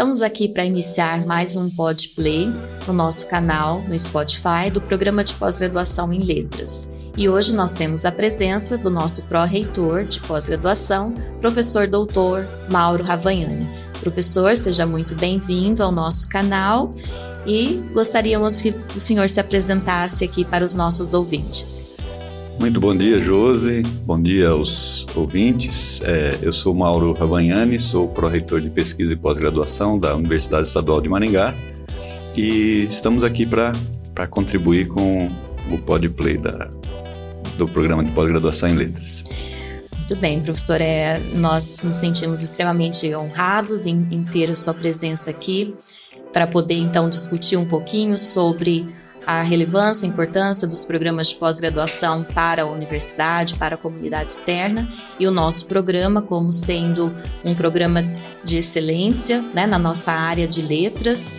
Estamos aqui para iniciar mais um Podplay no nosso canal no Spotify do Programa de Pós-Graduação em Letras. E hoje nós temos a presença do nosso pró-reitor de pós-graduação, professor doutor Mauro Ravagnani. Professor, seja muito bem-vindo ao nosso canal e gostaríamos que o senhor se apresentasse aqui para os nossos ouvintes. Muito bom dia, Josi. Bom dia aos ouvintes. Eu sou Mauro Ravagnani, sou pró-reitor de pesquisa e pós-graduação da Universidade Estadual de Maringá e estamos aqui para contribuir com o Podplay do Programa de Pós-Graduação em Letras. Muito bem, professor. Nós nos sentimos extremamente honrados em ter a sua presença aqui para poder, então, discutir um pouquinho sobre a relevância, a importância dos programas de pós-graduação para a universidade, para a comunidade externa e o nosso programa como sendo um programa de excelência, né, na nossa área de letras.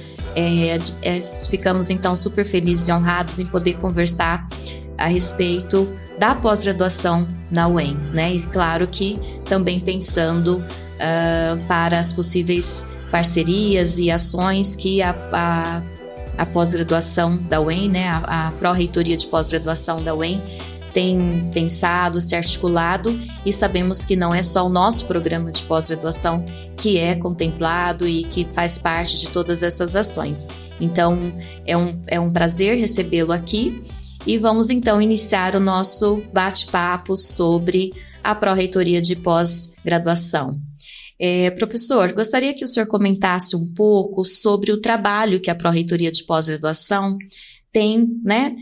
Ficamos então super felizes e honrados em poder conversar a respeito da pós-graduação na UEM, né? E claro que também pensando para as possíveis parcerias e ações que a pós-graduação da UEM, né, a pró-reitoria de pós-graduação da UEM tem pensado, se articulado, e sabemos que não é só o nosso programa de pós-graduação que é contemplado e que faz parte de todas essas ações. Então, é um prazer recebê-lo aqui e vamos então iniciar o nosso bate-papo sobre a pró-reitoria de pós-graduação. Professor, gostaria que o senhor comentasse um pouco sobre o trabalho que a pró-reitoria de pós-graduação tem, né,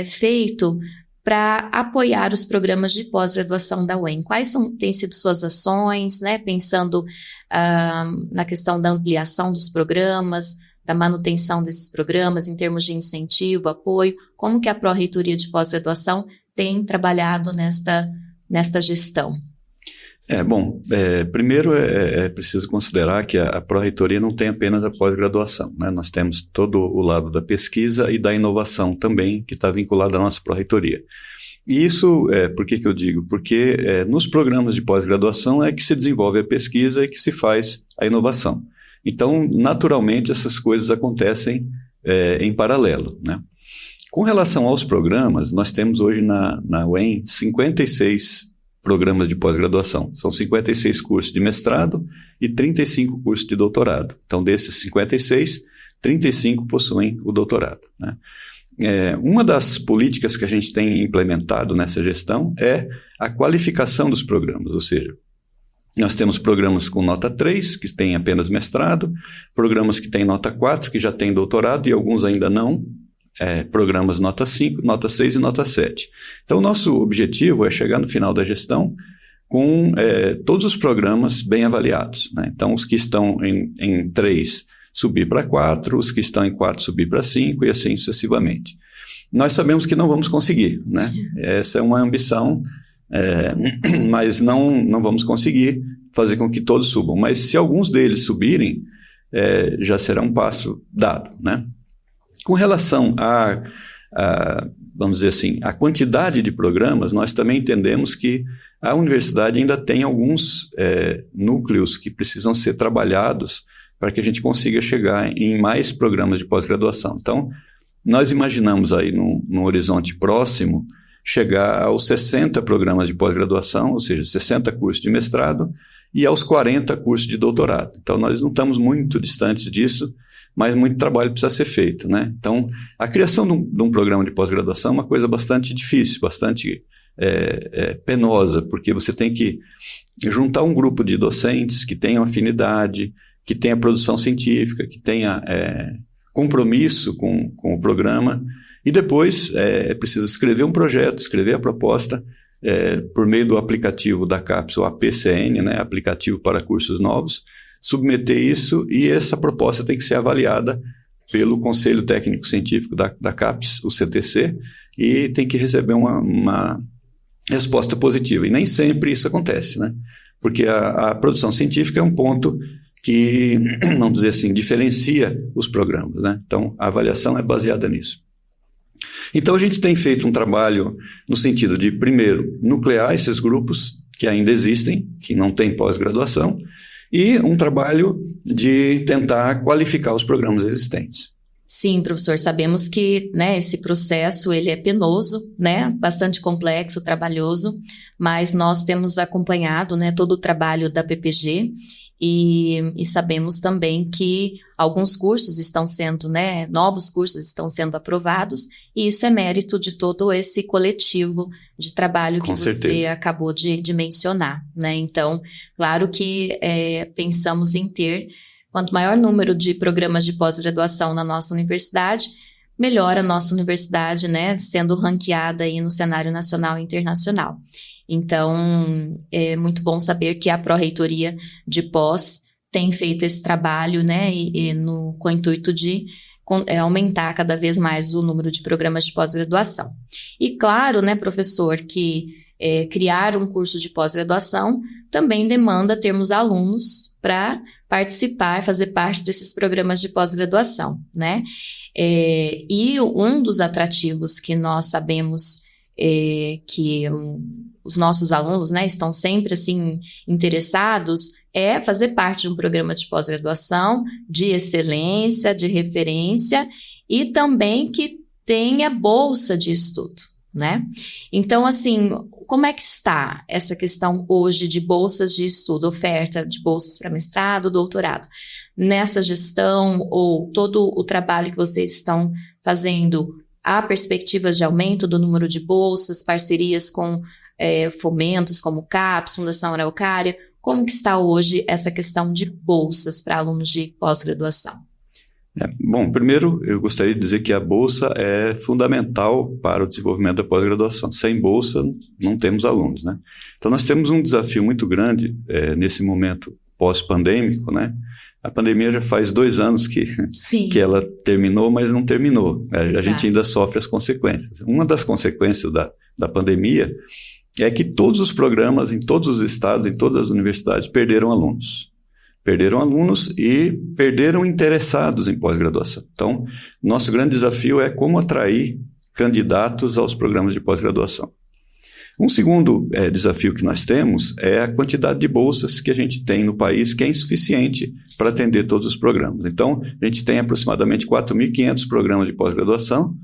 feito para apoiar os programas de pós-graduação da UEM. Quais têm sido suas ações, né, pensando na questão da ampliação dos programas, da manutenção desses programas em termos de incentivo, apoio, como que a pró-reitoria de pós-graduação tem trabalhado nesta gestão? Primeiro é preciso considerar que a pró-reitoria não tem apenas a pós-graduação, né? Nós temos todo o lado da pesquisa e da inovação também, que está vinculado à nossa pró-reitoria. E isso, por que eu digo? Porque nos programas de pós-graduação é que se desenvolve a pesquisa e que se faz a inovação. Então, naturalmente, essas coisas acontecem em paralelo, né? Com relação aos programas, nós temos hoje na UEM 56 programas de pós-graduação. São 56 cursos de mestrado e 35 cursos de doutorado. Então, desses 56, 35 possuem o doutorado, né? Uma das políticas que a gente tem implementado nessa gestão é a qualificação dos programas, ou seja, nós temos programas com nota 3, que têm apenas mestrado, programas que têm nota 4, que já têm doutorado, e alguns ainda não, programas nota 5, nota 6 e nota 7. Então, o nosso objetivo é chegar no final da gestão com todos os programas bem avaliados, né? Então, os que estão em 3 subir para 4, os que estão em 4 subir para 5 e assim sucessivamente. Nós sabemos que não vamos conseguir, né? Essa é uma ambição, mas não vamos conseguir fazer com que todos subam. Mas se alguns deles subirem, já será um passo dado, né? Com relação vamos dizer assim, a quantidade de programas, nós também entendemos que a universidade ainda tem alguns núcleos que precisam ser trabalhados para que a gente consiga chegar em mais programas de pós-graduação. Então, nós imaginamos aí num horizonte próximo chegar aos 60 programas de pós-graduação, ou seja, 60 cursos de mestrado e aos 40 cursos de doutorado. Então, nós não estamos muito distantes disso, mas muito trabalho precisa ser feito, né? Então, a criação de um programa de pós-graduação é uma coisa bastante difícil, bastante penosa, porque você tem que juntar um grupo de docentes que tenham afinidade, que tenha produção científica, que tenha compromisso com o programa, e depois é preciso escrever um projeto, escrever a proposta por meio do aplicativo da CAPES, o APCN, né, aplicativo para cursos novos, submeter isso e essa proposta tem que ser avaliada pelo Conselho Técnico Científico da CAPES, o CTC, e tem que receber uma resposta positiva. E nem sempre isso acontece, né? Porque a produção científica é um ponto que, vamos dizer assim, diferencia os programas, né? Então, a avaliação é baseada nisso. Então, a gente tem feito um trabalho no sentido de, primeiro, nuclear esses grupos que ainda existem, que não têm pós-graduação, e um trabalho de tentar qualificar os programas existentes. Sim, professor, sabemos que, né, esse processo ele é penoso, né, bastante complexo, trabalhoso, mas nós temos acompanhado, né, todo o trabalho da PPG e sabemos também que alguns cursos estão sendo, né, novos cursos estão sendo aprovados e isso é mérito de todo esse coletivo de trabalho que você acabou de mencionar, né, então, claro que pensamos em ter quanto maior número de programas de pós-graduação na nossa universidade, melhor a nossa universidade, né, sendo ranqueada aí no cenário nacional e internacional. Então, é muito bom saber que a Pró-Reitoria de Pós tem feito esse trabalho, né, com o intuito de aumentar cada vez mais o número de programas de pós-graduação. E claro, né, professor, que criar um curso de pós-graduação também demanda termos alunos para participar, fazer parte desses programas de pós-graduação, né? E um dos atrativos que nós sabemos que os nossos alunos, né, estão sempre assim interessados é fazer parte de um programa de pós-graduação de excelência, de referência e também que tenha bolsa de estudo, né? Então, assim, como é que está essa questão hoje de bolsas de estudo, oferta de bolsas para mestrado, doutorado? Nessa gestão ou todo o trabalho que vocês estão fazendo, há perspectivas de aumento do número de bolsas, parcerias com fomentos como o CAPES, Fundação Araucária? Como que está hoje essa questão de bolsas para alunos de pós-graduação? Bom, primeiro eu gostaria de dizer que a bolsa é fundamental para o desenvolvimento da pós-graduação. Sem bolsa não temos alunos, né? Então nós temos um desafio muito grande nesse momento pós-pandêmico, né? A pandemia já faz 2 anos que ela terminou, mas não terminou. A gente ainda sofre as consequências. Uma das consequências da pandemia é que todos os programas em todos os estados, em todas as universidades, perderam alunos. Perderam alunos e perderam interessados em pós-graduação. Então, nosso grande desafio é como atrair candidatos aos programas de pós-graduação. Um segundo desafio que nós temos é a quantidade de bolsas que a gente tem no país, que é insuficiente para atender todos os programas. Então, a gente tem aproximadamente 4.500 programas de pós-graduação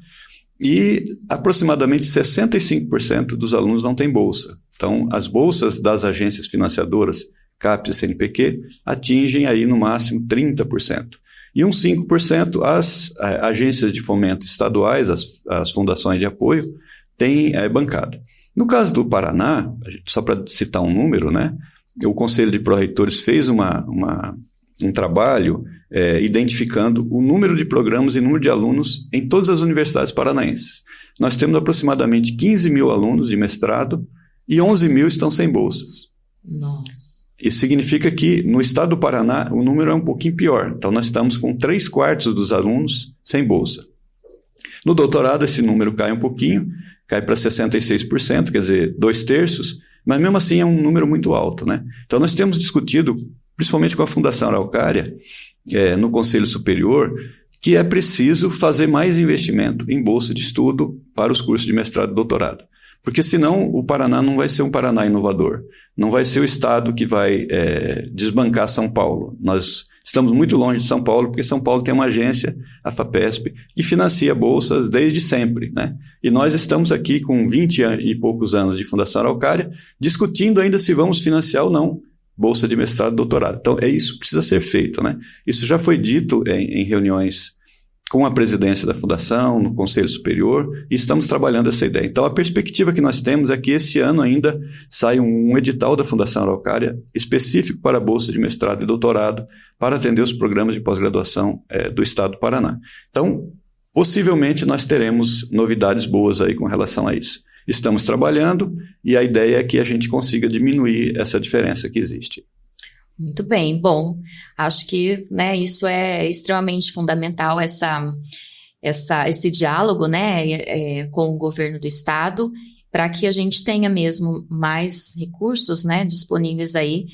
e aproximadamente 65% dos alunos não têm bolsa. Então, as bolsas das agências financiadoras CAPES e CNPq atingem aí no máximo 30%. E uns 5% as agências de fomento estaduais, as fundações de apoio, têm bancado. No caso do Paraná, só para citar um número, né, o Conselho de Pró-Reitores fez um trabalho identificando o número de programas e número de alunos em todas as universidades paranaenses. Nós temos aproximadamente 15 mil alunos de mestrado e 11 mil estão sem bolsas. Nossa! Isso significa que no estado do Paraná o número é um pouquinho pior. Então nós estamos com 3/4 dos alunos sem bolsa. No doutorado esse número cai um pouquinho, cai para 66%, quer dizer, 2/3, mas mesmo assim é um número muito alto, né? Então nós temos discutido, principalmente com a Fundação Araucária, no Conselho Superior, que é preciso fazer mais investimento em bolsa de estudo para os cursos de mestrado e doutorado. Porque senão o Paraná não vai ser um Paraná inovador, não vai ser o estado que vai desbancar São Paulo. Nós estamos muito longe de São Paulo, porque São Paulo tem uma agência, a FAPESP, que financia bolsas desde sempre, né? E nós estamos aqui com 20 e poucos anos de Fundação Araucária, discutindo ainda se vamos financiar ou não bolsa de mestrado e doutorado. Então, isso precisa ser feito, né? Isso já foi dito em reuniões com a presidência da Fundação, no Conselho Superior, e estamos trabalhando essa ideia. Então, a perspectiva que nós temos é que esse ano ainda saia um edital da Fundação Araucária específico para a bolsa de mestrado e doutorado para atender os programas de pós-graduação do estado do Paraná. Então, possivelmente nós teremos novidades boas aí com relação a isso. Estamos trabalhando e a ideia é que a gente consiga diminuir essa diferença que existe. Muito bem, bom, acho que, né, isso é extremamente fundamental, esse diálogo, né, com o governo do estado, para que a gente tenha mesmo mais recursos, né, disponíveis aí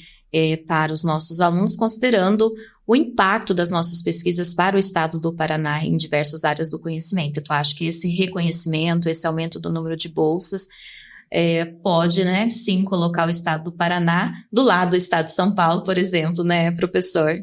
para os nossos alunos, considerando o impacto das nossas pesquisas para o estado do Paraná em diversas áreas do conhecimento. Então, acho que esse reconhecimento, esse aumento do número de bolsas pode, né, sim, colocar o estado do Paraná do lado do estado de São Paulo, por exemplo, né, professor?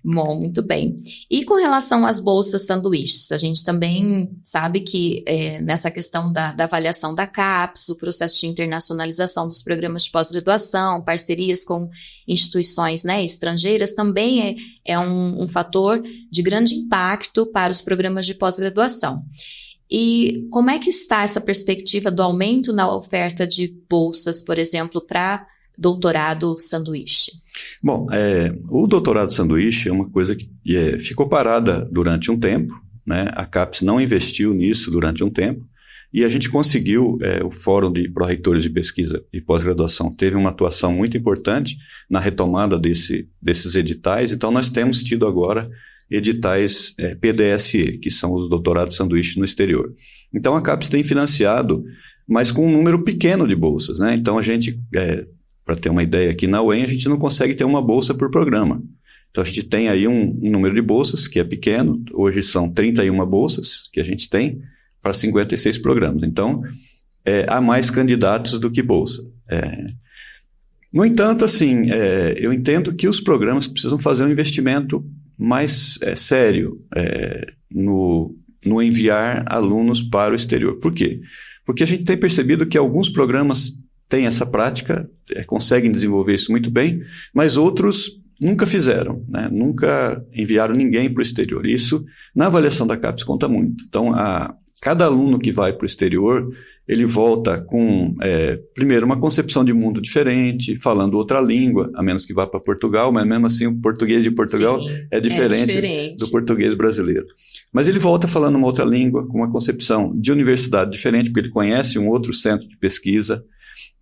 Bom, muito bem. E com relação às bolsas sanduíches, a gente também sabe que nessa questão da avaliação da CAPES, o processo de internacionalização dos programas de pós-graduação, parcerias com instituições, né, estrangeiras, também é um fator de grande impacto para os programas de pós-graduação. E como é que está essa perspectiva do aumento na oferta de bolsas, por exemplo, para doutorado sanduíche? Bom, o doutorado sanduíche é uma coisa que ficou parada durante um tempo, né? A CAPES não investiu nisso durante um tempo, e a gente conseguiu, o Fórum de Pró-Reitores de Pesquisa e Pós-Graduação teve uma atuação muito importante na retomada desses editais, então nós temos tido agora editais PDSE, que são os doutorados sanduíche no exterior. Então a CAPES tem financiado, mas com um número pequeno de bolsas, né? Então a gente... para ter uma ideia, aqui na UEM a gente não consegue ter uma bolsa por programa. Então a gente tem aí um número de bolsas que é pequeno, hoje são 31 bolsas que a gente tem para 56 programas. Então há mais candidatos do que bolsa. No entanto, assim, eu entendo que os programas precisam fazer um investimento mais sério no enviar alunos para o exterior. Por quê? Porque a gente tem percebido que alguns programas têm essa prática, conseguem desenvolver isso muito bem, mas outros nunca fizeram, né? Nunca enviaram ninguém para o exterior. Isso, na avaliação da CAPES, conta muito. Então, cada aluno que vai para o exterior, ele volta com, primeiro, uma concepção de mundo diferente, falando outra língua, a menos que vá para Portugal, mas mesmo assim o português de Portugal é diferente do português brasileiro. Mas ele volta falando uma outra língua, com uma concepção de universidade diferente, porque ele conhece um outro centro de pesquisa.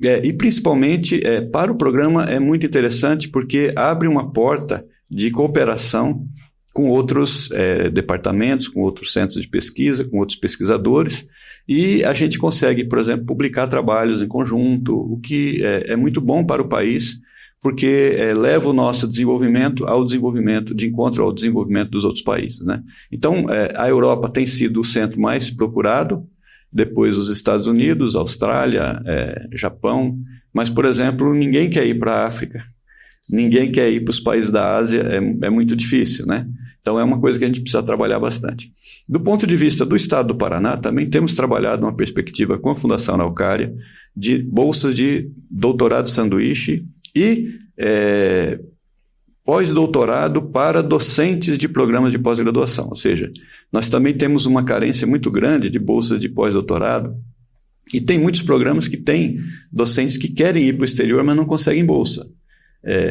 E principalmente para o programa é muito interessante porque abre uma porta de cooperação com outros departamentos, com outros centros de pesquisa, com outros pesquisadores, e a gente consegue, por exemplo, publicar trabalhos em conjunto, o que é muito bom para o país, porque leva o nosso desenvolvimento ao desenvolvimento, de encontro ao desenvolvimento dos outros países, né? Então, a Europa tem sido o centro mais procurado, depois os Estados Unidos, Austrália, Japão, mas, por exemplo, ninguém quer ir para a África, ninguém quer ir para os países da Ásia, é muito difícil, né? Então é uma coisa que a gente precisa trabalhar bastante. Do ponto de vista do Estado do Paraná, também temos trabalhado uma perspectiva com a Fundação Araucária de bolsas de doutorado sanduíche e pós-doutorado para docentes de programas de pós-graduação. Ou seja, nós também temos uma carência muito grande de bolsas de pós-doutorado e tem muitos programas que têm docentes que querem ir para o exterior, mas não conseguem bolsa.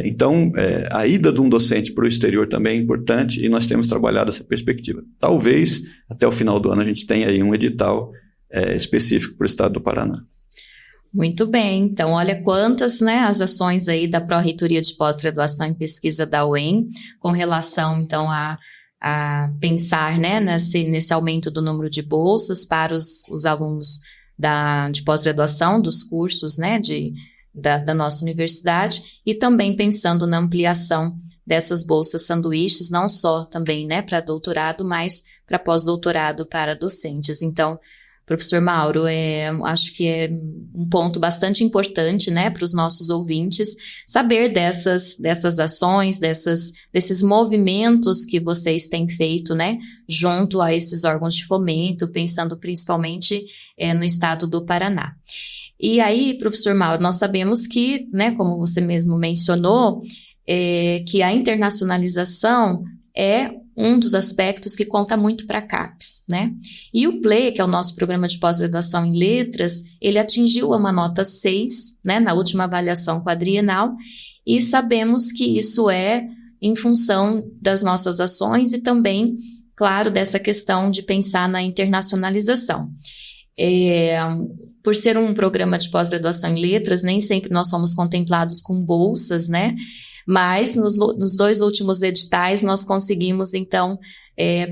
Então, a ida de um docente para o exterior também é importante e nós temos trabalhado essa perspectiva. Talvez, até o final do ano, a gente tenha aí um edital específico para o Estado do Paraná. Muito bem, então olha quantas, né, as ações aí da Pró-Reitoria de Pós-Graduação em Pesquisa da UEM com relação, então, a pensar, né, nesse aumento do número de bolsas para os alunos de pós-graduação, dos cursos, né, da nossa universidade, e também pensando na ampliação dessas bolsas sanduíches, não só também, né, para doutorado, mas para pós-doutorado para docentes. Então, professor Mauro, acho que é um ponto bastante importante, né, para os nossos ouvintes, saber dessas ações, desses movimentos que vocês têm feito, né, junto a esses órgãos de fomento, pensando principalmente no estado do Paraná. E aí, professor Mauro, nós sabemos que, né, como você mesmo mencionou, que a internacionalização é um dos aspectos que conta muito para a CAPES, né? E o PLE, que é o nosso programa de pós-graduação em letras, ele atingiu uma nota 6, né, na última avaliação quadrienal, e sabemos que isso é em função das nossas ações e também, claro, dessa questão de pensar na internacionalização. Por ser um programa de pós-graduação em letras, nem sempre nós somos contemplados com bolsas, né? Mas nos 2 últimos editais nós conseguimos, então,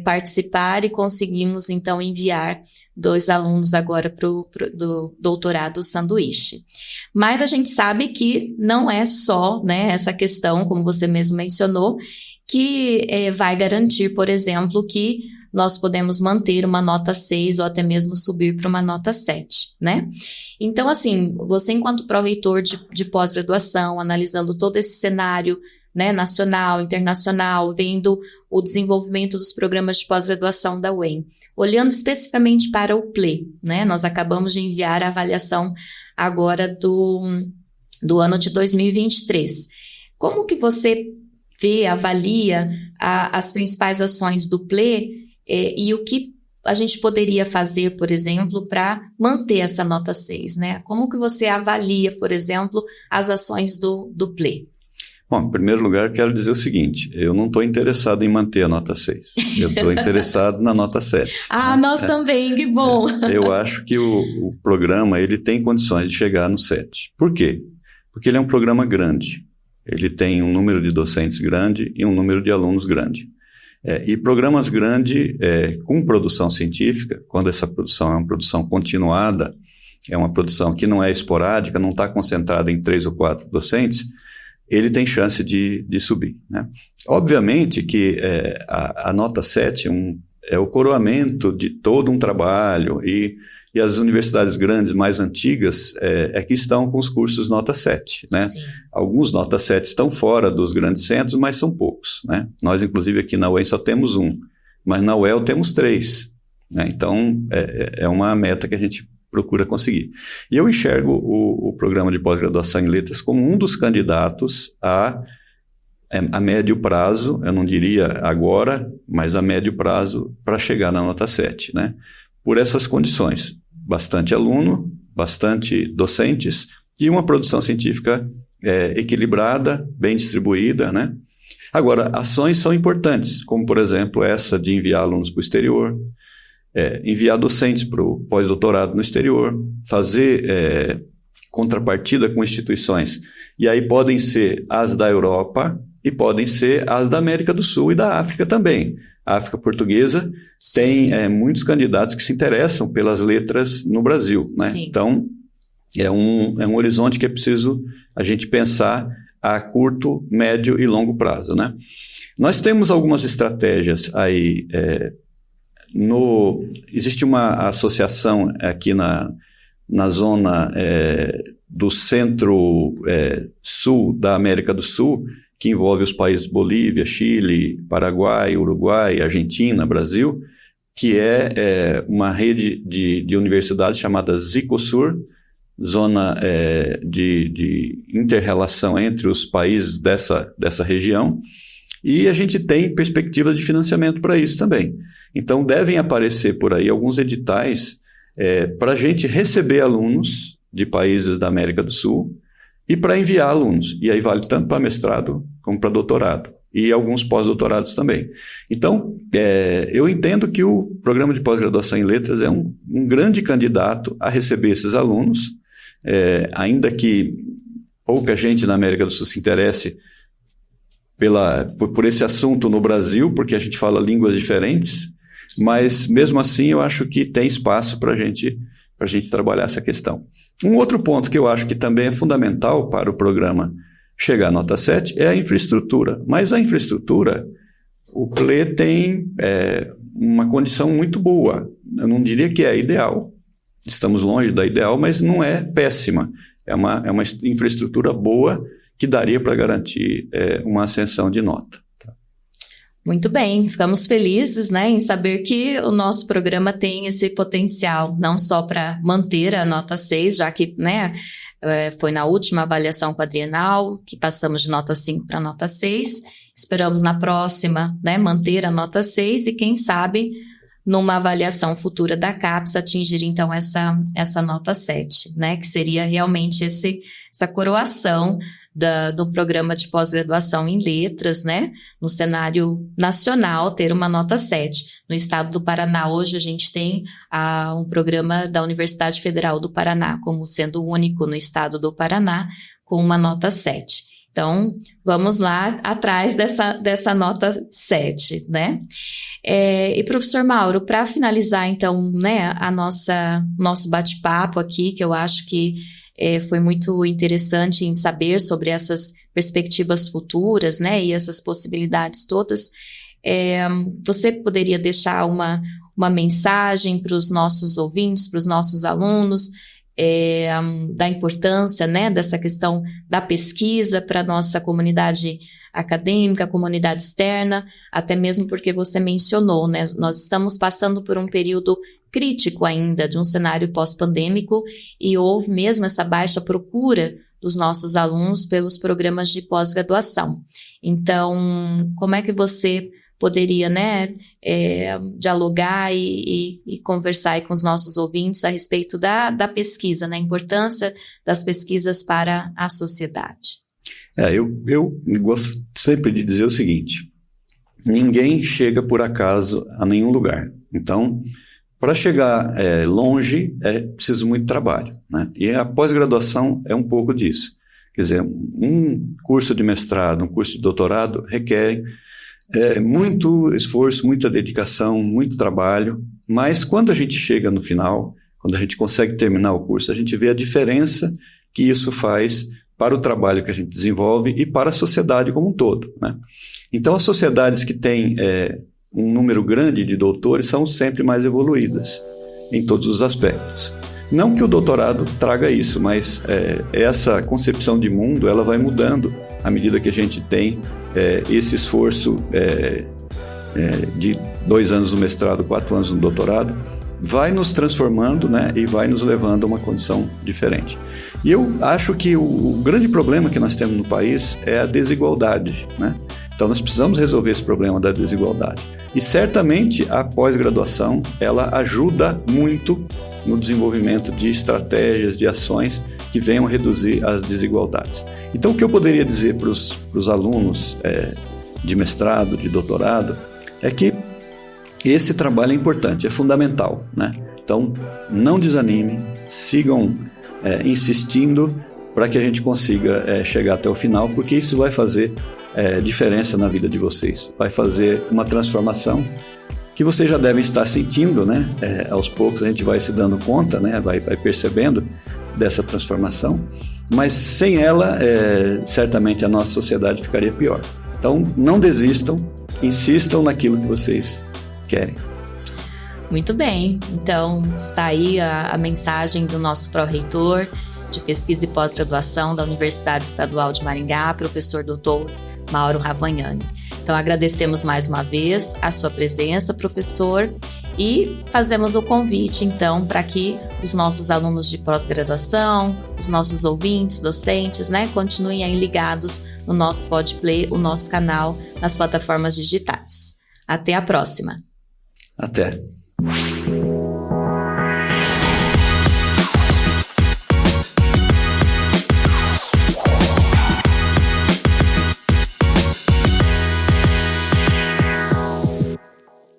participar e conseguimos, então, enviar 2 alunos agora do doutorado sanduíche. Mas a gente sabe que não é só, né, essa questão, como você mesmo mencionou, que vai garantir, por exemplo, que nós podemos manter uma nota 6 ou até mesmo subir para uma nota 7, né? Então, assim, você enquanto pró-reitor de pós-graduação, analisando todo esse cenário, né, nacional, internacional, vendo o desenvolvimento dos programas de pós-graduação da UEM, olhando especificamente para o PLE, né? Nós acabamos de enviar a avaliação agora do ano de 2023. Como que você avalia as principais ações do PLE e o que a gente poderia fazer, por exemplo, para manter essa nota 6, né? Como que você avalia, por exemplo, as ações do PLE? Bom, em primeiro lugar, quero dizer o seguinte, eu não estou interessado em manter a nota 6, eu estou interessado na nota 7. Nós também, que bom! Eu acho que o programa ele tem condições de chegar no 7. Por quê? Porque ele é um programa grande, ele tem um número de docentes grande e um número de alunos grande. E programas grandes com produção científica, quando essa produção é uma produção continuada, é uma produção que não é esporádica, não está concentrada em 3 ou 4 docentes, ele tem chance de subir, né? Obviamente que a nota 7 é o coroamento de todo um trabalho e as universidades grandes mais antigas que estão com os cursos nota 7, né? Sim. Alguns nota 7 estão fora dos grandes centros, mas são poucos, né? Nós, inclusive, aqui na UEM só temos 1, mas na UEL temos 3, né? Então, é uma meta que a gente procura conseguir. E eu enxergo o programa de pós-graduação em letras como um dos candidatos a médio prazo, eu não diria agora, mas a médio prazo para chegar na nota 7, né? Por essas condições, bastante aluno, bastante docentes e uma produção científica equilibrada, bem distribuída, né? Agora, ações são importantes, como por exemplo essa de enviar alunos para o exterior, enviar docentes para o pós-doutorado no exterior, fazer contrapartida com instituições. E aí podem ser as da Europa e podem ser as da América do Sul e da África também. A África Portuguesa tem muitos candidatos que se interessam pelas letras no Brasil, né? Sim. Então, é um horizonte que é preciso a gente pensar a curto, médio e longo prazo, né? Nós temos algumas estratégias aí. Existe uma associação aqui na zona do centro-sul da América do Sul, que envolve os países Bolívia, Chile, Paraguai, Uruguai, Argentina, Brasil, que é uma rede de universidades chamada Zicosur, zona de inter-relação entre os países dessa região, e a gente tem perspectiva de financiamento para isso também. Então, devem aparecer por aí alguns editais para a gente receber alunos de países da América do Sul e para enviar alunos. E aí vale tanto para mestrado como para doutorado. E alguns pós-doutorados também. Então, eu entendo que o programa de pós-graduação em letras é um grande candidato a receber esses alunos, ainda que pouca gente na América do Sul se interesse por esse assunto no Brasil, porque a gente fala línguas diferentes, mas mesmo assim eu acho que tem espaço para a gente trabalhar essa questão. Um outro ponto que eu acho que também é fundamental para o programa chegar à nota 7 é a infraestrutura, mas a infraestrutura, o PLE tem uma condição muito boa, eu não diria que é ideal, estamos longe da ideal, mas não é péssima, é uma infraestrutura boa que daria para garantir uma ascensão de nota. Muito bem, ficamos felizes, né, em saber que o nosso programa tem esse potencial, não só para manter a nota 6, já que, né, foi na última avaliação quadrienal que passamos de nota 5 para nota 6, esperamos na próxima, né, manter a nota 6 e quem sabe numa avaliação futura da CAPES atingir então essa nota 7, né, que seria realmente essa coroação do programa de pós-graduação em letras, né, no cenário nacional, ter uma nota 7. No estado do Paraná, hoje, a gente tem um programa da Universidade Federal do Paraná, como sendo o único no estado do Paraná, com uma nota 7. Então, vamos lá atrás dessa nota 7, né? E, professor Mauro, para finalizar, então, né, nosso bate-papo aqui, que eu acho que foi muito interessante em saber sobre essas perspectivas futuras, né, e essas possibilidades todas. Você poderia deixar uma mensagem para os nossos ouvintes, para os nossos alunos, da importância, né, dessa questão da pesquisa para a nossa comunidade acadêmica, comunidade externa, até mesmo porque você mencionou, né, nós estamos passando por um período crítico ainda de um cenário pós-pandêmico e houve mesmo essa baixa procura dos nossos alunos pelos programas de pós-graduação. Então, como é que você poderia, né, dialogar e conversar aí com os nossos ouvintes a respeito da pesquisa, né, a importância das pesquisas para a sociedade? Eu gosto sempre de dizer o seguinte: ninguém chega por acaso a nenhum lugar. Então, para chegar longe, é preciso muito trabalho, né? E a pós-graduação é um pouco disso. Quer dizer, um curso de mestrado, um curso de doutorado requer muito esforço, muita dedicação, muito trabalho, mas quando a gente chega no final, quando a gente consegue terminar o curso, a gente vê a diferença que isso faz para o trabalho que a gente desenvolve e para a sociedade como um todo, né? Então, as sociedades que têm um número grande de doutores são sempre mais evoluídas em todos os aspectos. Não que o doutorado traga isso, mas essa concepção de mundo ela vai mudando à medida que a gente tem esse esforço de 2 anos no mestrado, 4 anos no doutorado, vai nos transformando, né, e vai nos levando a uma condição diferente. E eu acho que o grande problema que nós temos no país é a desigualdade, né? Então nós precisamos resolver esse problema da desigualdade. E certamente a pós-graduação ela ajuda muito no desenvolvimento de estratégias, de ações que venham reduzir as desigualdades. Então o que eu poderia dizer para os alunos de mestrado, de doutorado, é que esse trabalho é importante, é fundamental, né? Então não desanime, sigam insistindo para que a gente consiga chegar até o final, porque isso vai fazer diferença na vida de vocês, vai fazer uma transformação que vocês já devem estar sentindo, né? Aos poucos a gente vai se dando conta, né? Vai percebendo dessa transformação, mas sem ela, certamente a nossa sociedade ficaria pior. Então, não desistam, insistam naquilo que vocês querem. Muito bem, então está aí a mensagem do nosso pró-reitor de pesquisa e pós-graduação da Universidade Estadual de Maringá, professor Dr. Mauro Ravagnani. Então agradecemos mais uma vez a sua presença, professor, e fazemos o convite então para que os nossos alunos de pós-graduação, os nossos ouvintes, docentes, né, continuem aí ligados no nosso Podplay, o nosso canal nas plataformas digitais. Até a próxima. Até.